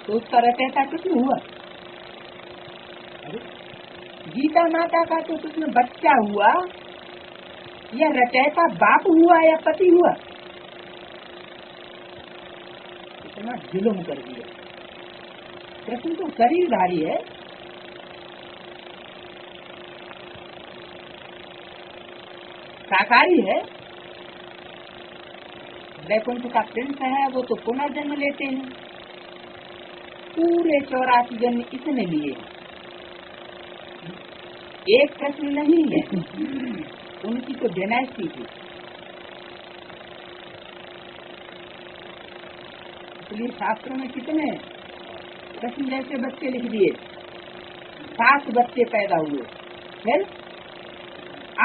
तो उसका रचयिता कृष्ण हुआ। गीता माता का तो कृष्ण बच्चा हुआ, या रचयिता बाप हुआ या पति हुआ? इतना जुल्म कर दिया। कृष्ण तो शरीरधारी है, साकारी है। वैकुंठ का प्रिंस है, वो तो पुनर्जन्म लेते हैं। पूरे 84 जन्म इसने लिए। एक कृष्ण नहीं है, उनकी तो डायनेस्टी थी। इसलिए शास्त्रों में कितने कृष्ण जैसे बच्चे लिख दिए। 7 बच्चे पैदा हुए, फिर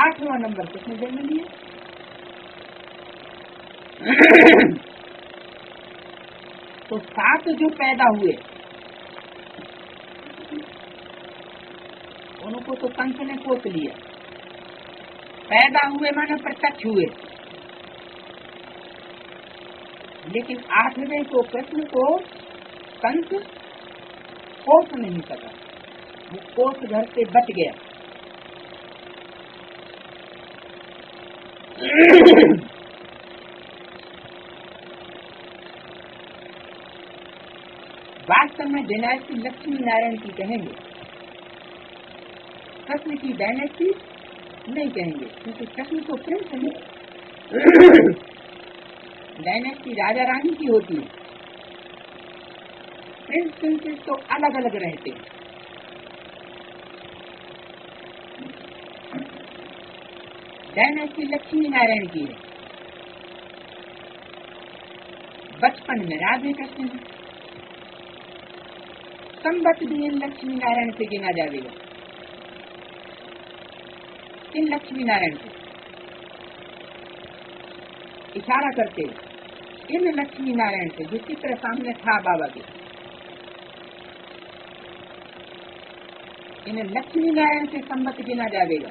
8वां नंबर कृष्ण जन्म लिए। तो 7 जो पैदा हुए उनको तो कंस ने कोस लिया। पैदा हुए माने प्रत्यक्ष हुए, लेकिन 8वें को कृष्ण को कंस कोस नहीं सका। वो कोस घर से बच गया। वास्तव में डायनेस्टी लक्ष्मी नारायण की कहेंगे, कृष्ण की डायनेस्टी नहीं कहेंगे, क्योंकि कृष्ण तो प्रिंस है। डायनेस्टी राजा रानी की होती है, प्रिंस प्रिंसेस तो अलग अलग रहते हैं। डायनेस्टी लक्ष्मी नारायण की है। बचपन में राधे कृष्ण है, संबत भी इन लक्ष्मी नारायण से गिना जाएगा। इन लक्ष्मी नारायण से इशारा करते इन लक्ष्मी नारायण से, जो चित्र सामने था बाबा के, इन लक्ष्मी नारायण से संबत गिना जाएगा।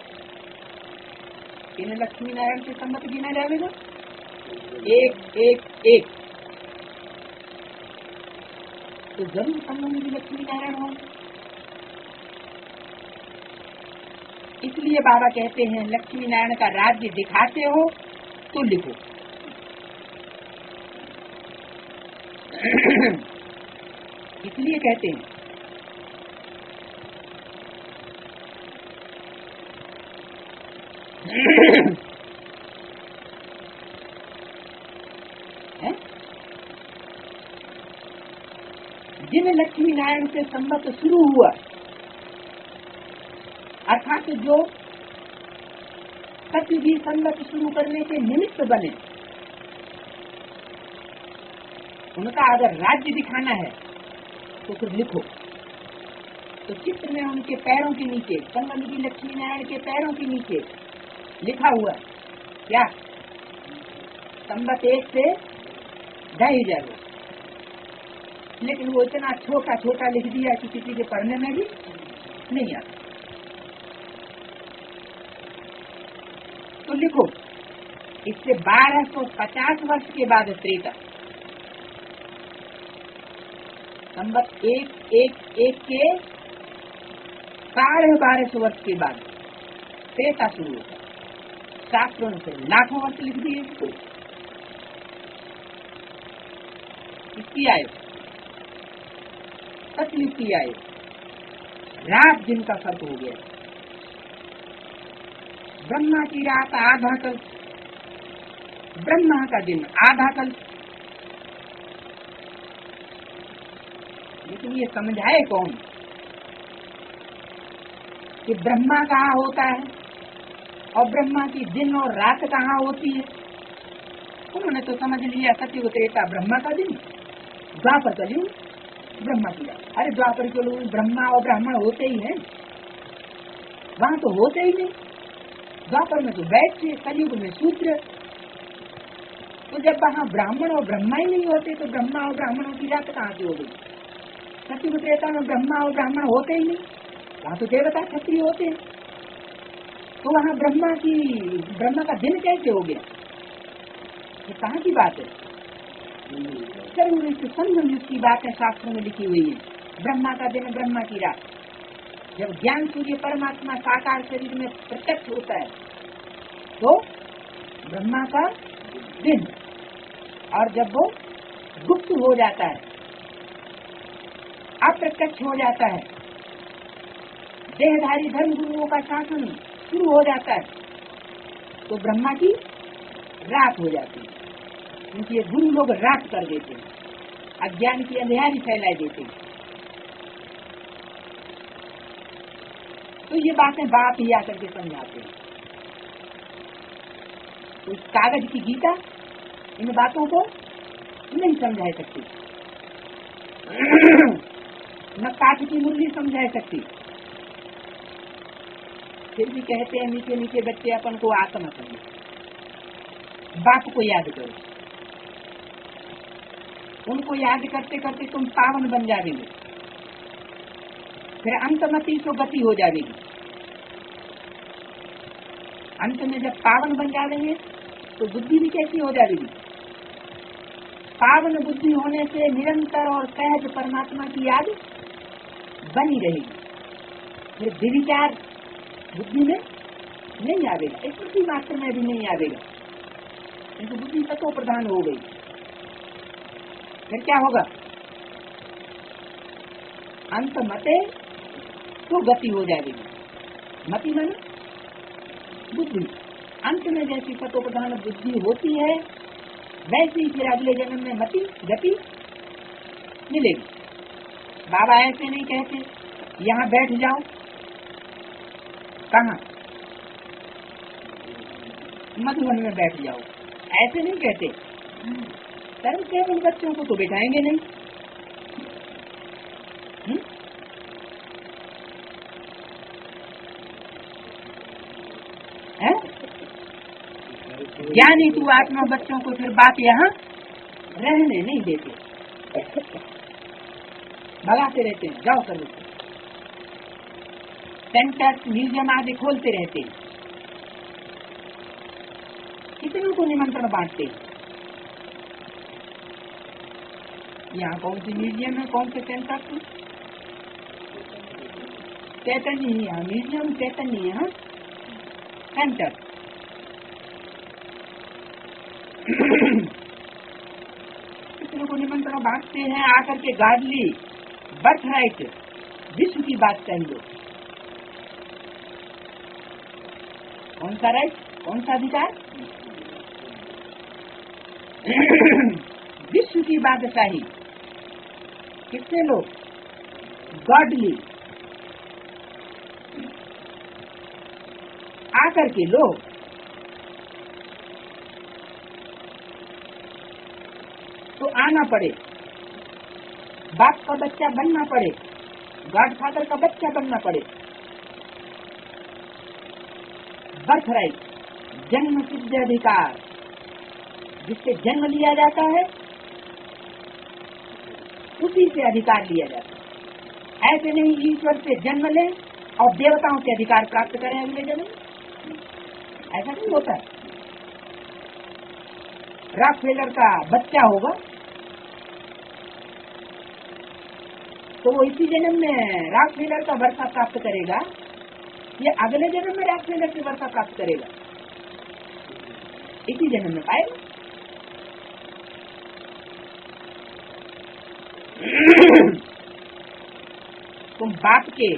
इन लक्ष्मी नारायण से संबत गिना जाएगा 1 1 1। तो जरूर संबंध भी लक्ष्मी नारायण हो। इसलिए बाबा कहते हैं लक्ष्मी नारायण का राज्य दिखाते हो तो लिखो। इसलिए कहते हैं जिन लक्ष्मी नारायण से संबत शुरू हुआ, अर्थात जो सत्य भी संबत शुरू करने के निमित्त बने, उनका अगर राज्य दिखाना है तो फिर लिखो। तो चित्र में उनके पैरों के नीचे, संबंध की लक्ष्मी नारायण के पैरों के नीचे लिखा हुआ क्या? संबत 1 से 2,500। लेकिन वो इतना छोटा छोटा लिख दिया कि किसी के पढ़ने में भी नहीं आता। तो लिखो, इससे 1250 वर्ष के बाद त्रेता, संबत 1 1 1 के 1250 वर्ष के बाद त्रेता शुरू होता। शास्त्रों से लाखों वर्ष लिख दिए। इसकी आयु सतयुग की आयु, रात दिन का फर्क हो गया। ब्रह्मा की रात आधा कल्प, ब्रह्मा का दिन आधा कल्प। लेकिन ये समझाए कौन कि ब्रह्मा कहाँ होता है और ब्रह्मा की दिन और रात कहाँ होती है? उन्होंने तो समझ लिया सत्युग त्रेता ब्रह्मा का दिन, द्वापर कलयुग ब्रह्मा की रात। अरे द्वापर कलयुग ब्रह्मा और ब्राह्मण होते ही हैं, वहां तो होते ही नहीं। द्वापर में तो वैश्य, कलयुग में शूद्र। तो जब वहाँ ब्राह्मण और ब्रह्मा ही नहीं होते तो ब्रह्मा और ब्राह्मणों की रात कहाँ से हो गई? सत्युग त्रेता में ब्रह्मा और ब्राह्मण होते ही नहीं, वहाँ तो देवता क्षत्रिय होते हैं। तो वहाँ ब्रह्मा का दिन कैसे हो गया? ये कहाँ की बात है? जरूर इसे समझो जिसकी बातें शास्त्रों में लिखी हुई है। ब्रह्मा का दिन, ब्रह्मा की रात। जब ज्ञान सूर्य परमात्मा साकार शरीर में प्रत्यक्ष होता है तो ब्रह्मा का दिन, और जब वो गुप्त हो जाता है, अप्रत्यक्ष हो जाता है, देहधारी धर्म गुरुओं का शासन शुरू हो जाता है, तो ब्रह्मा की रात हो जाती है। क्योंकि ये गुरु लोग रात कर देते हैं, अज्ञान की अंधेरी फैला देते हैं। तो ये बातें बाप ही आकर के समझाते हैं। तो इस कागज की गीता इन बातों को नहीं समझा सकती, न काठ की मुरली समझा सकती। फिर भी कहते हैं मीठे मीठे बच्चे अपन को आत्मा समझो, बाप को याद करो। उनको याद करते करते तुम पावन बन जाओगे, फिर अंतमति तो गति हो जाएगी। अंत में जब पावन बन जाएंगे तो बुद्धि भी कैसी हो जाएगी। पावन बुद्धि होने से निरंतर और सहज परमात्मा की याद बनी रहेगी। फिर विचार बुद्धि में नहीं आवेगा, स्मृति मात्र में भी नहीं आवेगा, क्योंकि बुद्धि तत्व प्रधान हो गई। फिर क्या होगा, अंत मते तो गति हो जाएगी। मति मन बुद्धि, अंत में जैसी तत्व प्रधान बुद्धि होती है वैसे ही फिर अगले जन्म में मति गति मिलेगी। बाबा ऐसे नहीं कहते यहाँ बैठ जाओ, कहाँ, मधुबन में बैठ जाओ, ऐसे नहीं कहते। कर्म केवल बच्चों को तो बिठाएंगे नहीं। ज्ञानी तू आत्मा बच्चों को फिर बात यहाँ रहने नहीं देते, भगाते रहते हैं, जाओ करो। सेंटर म्यूजियम आदि खोलते रहते हैं, कितनों को निमंत्रण बांटते हैं। यहाँ कौन सी म्यूजियम है, कौन से सेंटर? चैतन्य ही है म्यूजियम, चैतन्य है सेंटर। कितनों को निमंत्रण बांटते हैं, आकर के गार्डली बर्थ राइट विश्व की बात कह लो। कौन सा राइट, कौन सा अधिकार? विश्व की बादशाही कितने लोग गॉडली आकर के लोग तो आना पड़े, बाप का बच्चा बनना पड़े, गॉड फादर का बच्चा बनना पड़े। बर्थ राइट जन्म सिद्ध अधिकार, जिससे जन्म लिया जाता है उसी से अधिकार लिया जाता है। ऐसे नहीं ईश्वर से जन्म ले और देवताओं के अधिकार प्राप्त करें अगले जन्म, ऐसा नहीं होता है। रॉकफेलर का बच्चा होगा तो वो इसी जन्म में रॉकफेलर का वर्षा प्राप्त करेगा या अगले जन्म में रॉकफेलर की वर्षा प्राप्त करेगा? इसी जन्म में पाएगा। तुम बाप के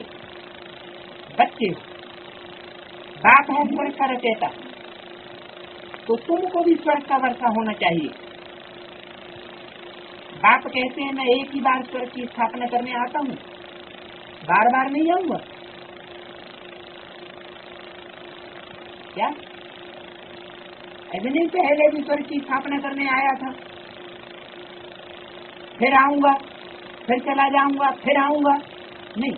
बच्चे हो, बाप है स्वर्ग का रचयिता, तो तुमको भी स्वर्ग का वर्षा होना चाहिए। बाप कहते हैं मैं एक ही बार स्वर्ग की स्थापना करने आता हूँ, बार बार नहीं आऊंगा। क्या ऐसे नहीं पहले भी स्वर्ग की स्थापना करने आया था, फिर आऊंगा, फिर चला जाऊंगा, फिर आऊंगा? नहीं,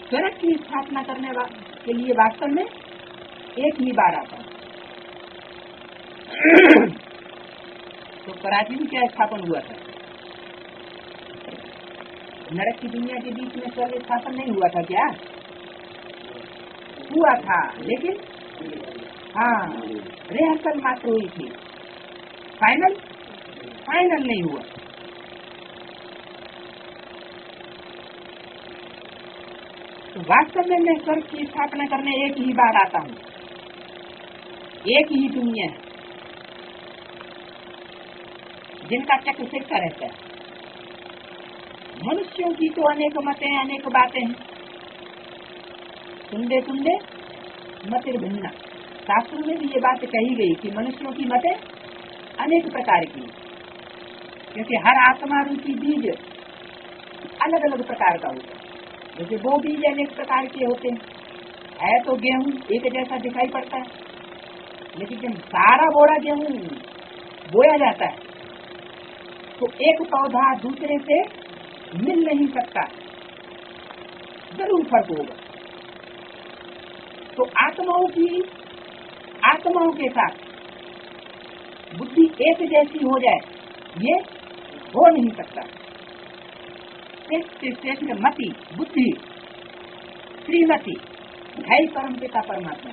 स्वर्ग की स्थापना करने के लिए वास्तव में एक ही बार आता है। तो प्राचीन क्या स्थापन हुआ था? नरक की दुनिया के बीच में स्वर्ग स्थापन नहीं हुआ था क्या? हुआ था, लेकिन हाँ रिहर्सल मात्र हुई थी, फाइनल फाइनल नहीं हुआ। तो वास्तव में मैं स्वर्ग की स्थापना करने एक ही बार आता हूँ, एक ही दुनिया है जिनका चक्र फिरता रहता है। मनुष्यों की तो अनेक मतें, अनेक बातें हैं। सुनते सुनते मतिर भिन्ना, शास्त्रों में भी ये बात कही गई कि मनुष्यों की मतें अनेक प्रकार की, क्योंकि हर आत्मा रूपी बीज अलग अलग प्रकार का होता है। जैसे वो बीज अनेक प्रकार के होते हैं, है तो गेहूं एक जैसा दिखाई पड़ता है, लेकिन जब सारा बोरा गेहूं बोया जाता है तो एक पौधा दूसरे से मिल नहीं सकता, जरूर फर्क होगा। तो आत्माओं के साथ बुद्धि एक जैसी हो जाए, ये हो नहीं सकता। श्रेष्ठ मति बुद्धि श्रीमती है ही परम पिता परमात्मा।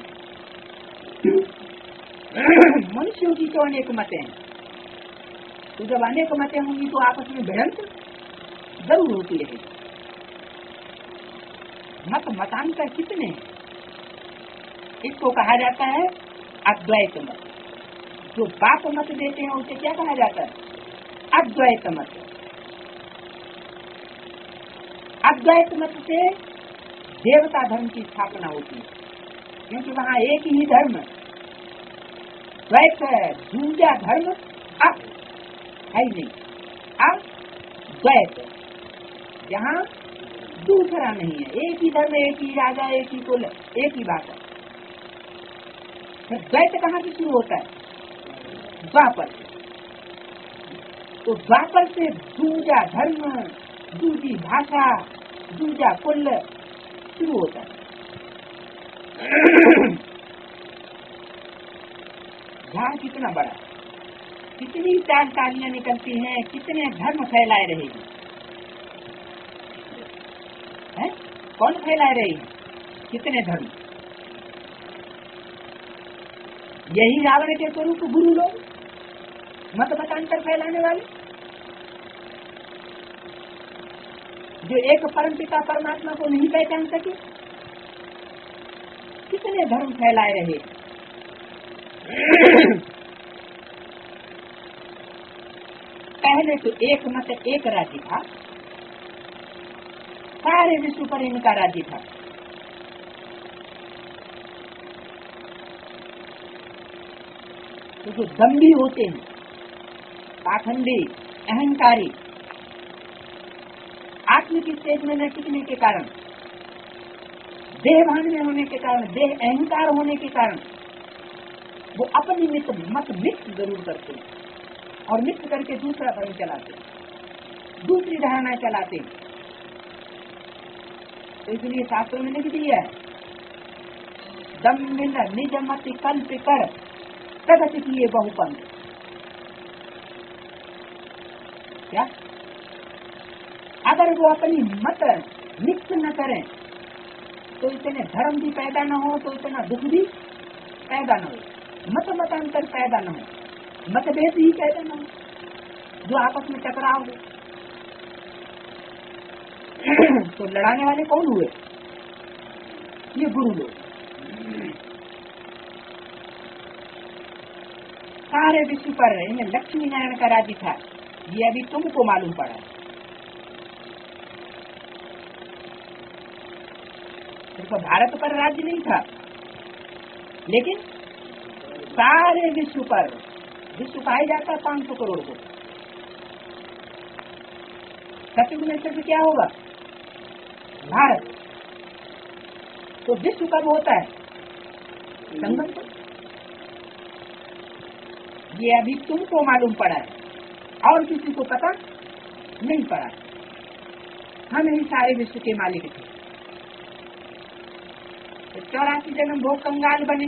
मनुष्यों की तो अनेक मतें हैं, तो जब अनेक मतें होंगी तो आपस में भिड़ंत जरूर होती रहेगी। मतांतर कितने हैं? इसको कहा जाता है अद्वैत मत। जो बाप मत देते हैं उसे क्या कहा जाता है? अद्वैत मत। अद्वैत मत से देवता धर्म की स्थापना होती है, क्योंकि वहाँ एक ही धर्म, द्वैत है, दूसरा धर्म अब है ही नहीं। अद्वैत जहाँ दूसरा नहीं है, एक ही धर्म, एक ही राजा, एक ही कुल, एक ही बात है। द्वैत कहाँ से शुरू होता है? द्वापर। तो द्वापर से दूजा धर्म, दूजी भाषा, दूजा कुल शुरू होता है। झाड़ कितना बड़ा, कितनी चार टालियां निकलती हैं, कितने धर्म फैलाए रहेगी है? कौन फैलाए रहेगी? कितने धर्म? यही रावण के स्वरूप गुरु लोग, मत मतांतर फैलाने वाले, जो एक परम पिता परमात्मा को नहीं पहचान सके, कितने धर्म फैलाए रहे। पहले तो एक मत एक राज्य था, सारे विश्व पर इनका राज्य था। तो जो दम्भी होते हैं, पाखंडी, अहंकारी, आत्म की स्टेज में न टिकने के कारण, देहभान में होने के कारण, देह अहंकार होने के कारण, वो अपनी मत मिक्स जरूर करते हैं और मिक्स करके दूसरा धर्म चलाते हैं, दूसरी धारणा चलाते हैं। तो इसलिए शास्त्रों में लिख दिया है, दम्भिन निज मत कल्प कर प्रगति किए बहुपंथ। क्या? अगर वो अपनी मत मिक्स न करें तो इतने धर्म भी पैदा न हो, तो इतना दुख भी पैदा न हो, मतांतर पैदा न हो, मतभेद ही पैदा न हो, जो आपस में टकराव हो। तो लड़ाने वाले कौन हुए? ये गुरु लोग। सारे विश्व पर इन्हें लक्ष्मी नारायण का राज्य था, ये अभी तुमको मालूम पड़ा है। सिर्फ भारत पर राज्य नहीं था, लेकिन सारे विश्व पर, विश्व कहा जाता है 500 करोड़ को। सतयुग में सिर्फ क्या होगा? भारत। तो विश्व कब होता है? संगम को। ये अभी तुमको मालूम पड़ा है, और किसी को पता नहीं पड़ा। हम ही सारे विश्व के मालिक थे। 84 जन्म भोग कंगाल बने।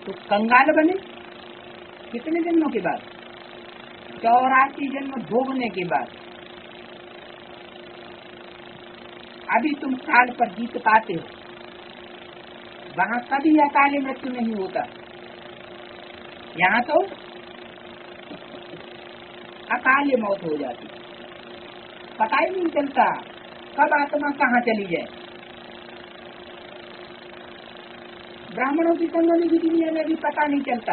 तो कंगाल बने कितने जन्मों के बाद? 84 जन्म भोगने के बाद। अभी तुम काल पर जीत पाते हो, वहां कभी अकाले मृत्यु नहीं होता। यहाँ तो अकाले मौत हो जाती, पता ही नहीं चलता कब आत्मा कहाँ चली जाए। ब्राह्मणों की संगनी की दुनिया में भी पता नहीं चलता।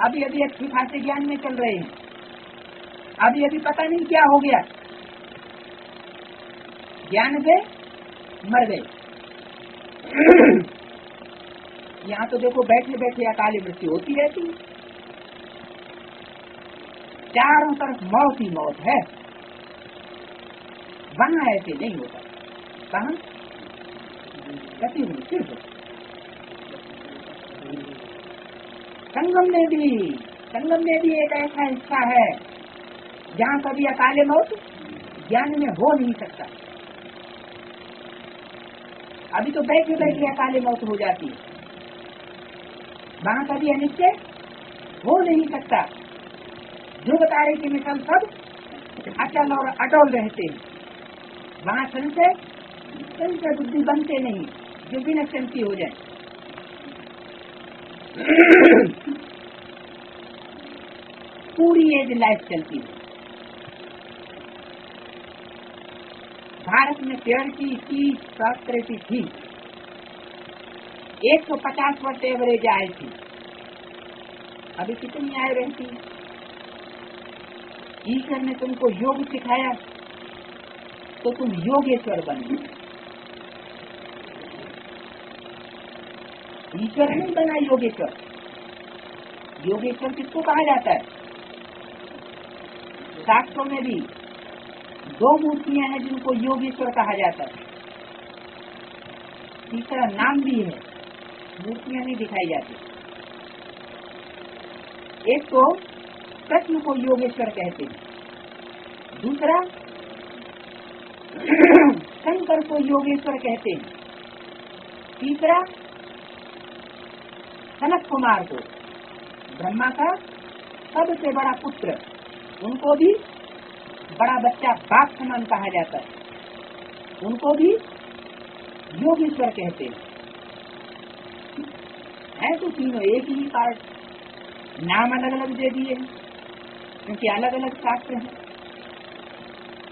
अभी अभी अच्छी खासे ज्ञान में चल रहे हैं, अभी अभी पता नहीं क्या हो गया, ज्ञान से मर गए। यहाँ तो देखो बैठे बैठे अकाली मृत्यु होती रहती है, चारों तरफ मौत ही मौत है। वहां ऐसे नहीं होता। कहाँ? गति हुई सिर्फ संगम में भी एक ऐसा हिस्सा है जहाँ कभी अकाले मौत ज्ञान में हो नहीं सकता। अभी तो बैठे बैठे अकाले मौत हो जाती है, वहाँ कभी अनिश्चय हो नहीं सकता। ध्रुव तारे के मिसल सब अचल और अटल रहते हैं, वहाँ संशय बुद्धि बनते नहीं जो बिना चलती हो जाए। पूरी एज लाइफ चलती है। भारत में पेड़ की 30 प्रकृति थी, 150 वर्ष एवरेज आए थी। अभी कितनी आए रहती? ईश्वर ने तुमको योग सिखाया तो तुम योगेश्वर बन गए। ईश्वर नहीं बना योगेश्वर। योगेश्वर किसको कहा जाता है? शास्त्रों में भी 2 मूर्तियां हैं जिनको योगेश्वर कहा जाता है। तीसरा नाम भी है, मूर्तियां नहीं दिखाई जाती। एक तो कृष्ण को योगेश्वर कहते हैं, दूसरा शंकर को योगेश्वर कहते हैं, तीसरा सनत कुमार को, ब्रह्मा का सबसे बड़ा पुत्र, उनको भी बड़ा बच्चा बाप समान कहा जाता है, उनको भी योगेश्वर कहते हैं। है तो तीनों एक ही पार्ट, नाम अलग अलग दे दिए क्योंकि अलग अलग शास्त्र हैं।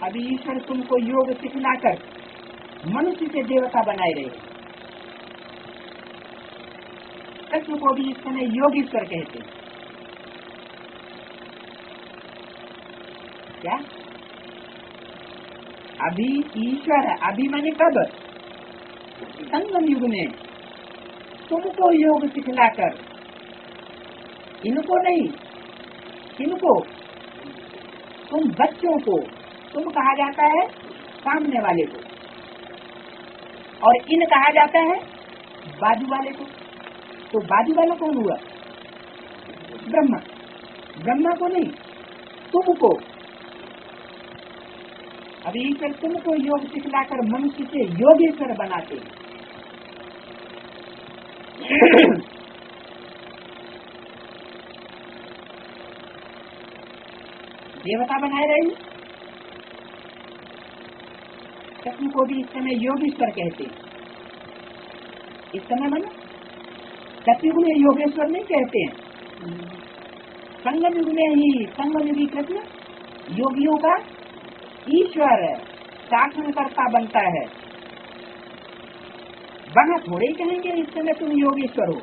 अभी ईश्वर तुमको योग सिखलाकर मनुष्य से देवता बनाए रहे। कृष्ण को भी इस समय योगेश्वर कहते हैं। क्या? अभी ईश्वर है, अभी माने कब? संगम युग में तुमको योग सिखलाकर, इनको नहीं, किनको? तुम बच्चों को, तुम कहा जाता है सामने वाले को, और इन कहा जाता है बाजू वाले को। तो बाजू वाला कौन हुआ? ब्रह्मा। ब्रह्मा को नहीं, तुमको। अभी ईश्वर तुमको योग सिखलाकर मनुष्य से योगेश्वर बनाते हैं। देवता बनाए रहे। कृष्ण को भी इस समय योगेश्वर कहते हैं। इस समय मन सतयुग में योगेश्वर नहीं कहते हैं, संगम युग में ही संगमयुगी कृष्ण योगियों का ईश्वर शासनकर्ता बनता है। वहां थोड़े ही कहेंगे इस समय तुम योगेश्वर हो।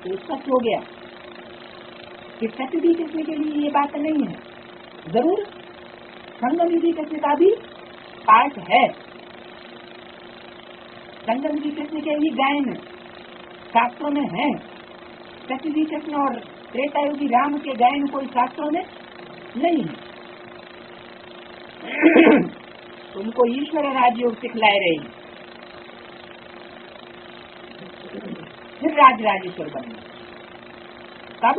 तो सच हो गया कि सतयुगी कृष्ण के लिए ये बात नहीं है। जरूर संगमयुगी कृष्ण का भी पार्ट है। संगमयुगी कृष्ण के ही गायन शास्त्रों में है। सतयुगी कृष्ण और त्रेतायुगी राम के गायन कोई शास्त्रों में नहीं है। तुमको ईश्वर राजयोग सिखलाए रहे हैं, फिर राजराजेश्वर बनना। कब?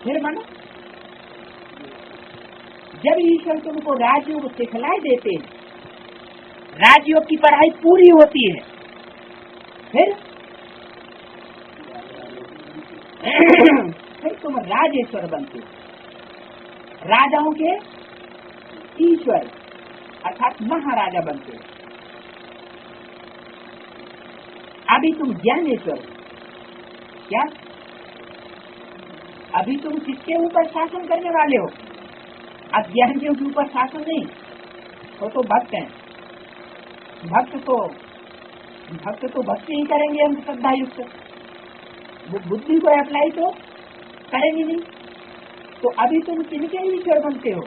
फिर मानो जब ईश्वर तुमको राजयोग सिखलाए देते हैं, राजयोग की पढ़ाई पूरी होती है, फिर तुम राजेश्वर बनते हो, राजाओं के ईश्वर अर्थात महाराजा बनते हो। अभी तुम ज्ञानेश्वर, क्या अभी तुम किसके ऊपर शासन करने वाले हो? अज्ञानियों के ऊपर शासन नहीं, वो तो भक्त हैं। भक्त तो भक्ति ही करेंगे हम श्रद्धा युक्त, वो बुद्धि को अप्लाई तो करेंगे नहीं। तो अभी तुम किनके ईश्वर बनते हो?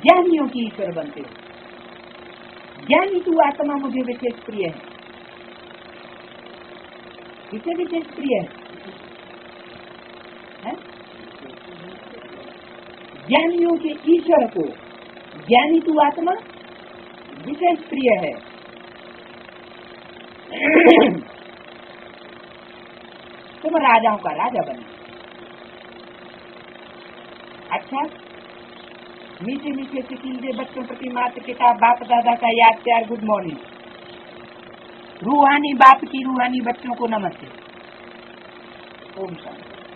ज्ञानियों की ईश्वर बनते हो। ज्ञानी तू आत्मा मुझे विशेष प्रिय है। किसे विशेष प्रिय है? ज्ञानियों के ईश्वर को ज्ञानी तू आत्मा विशेष प्रिय है। तुम राजाओं का राजा बने। अच्छा, मीठे मीठे सिकीले बच्चों प्रति माता पिता बाप दादा का याद प्यार, गुड मॉर्निंग। रूहानी बाप की रूहानी बच्चों को नमस्ते। ओम शांति।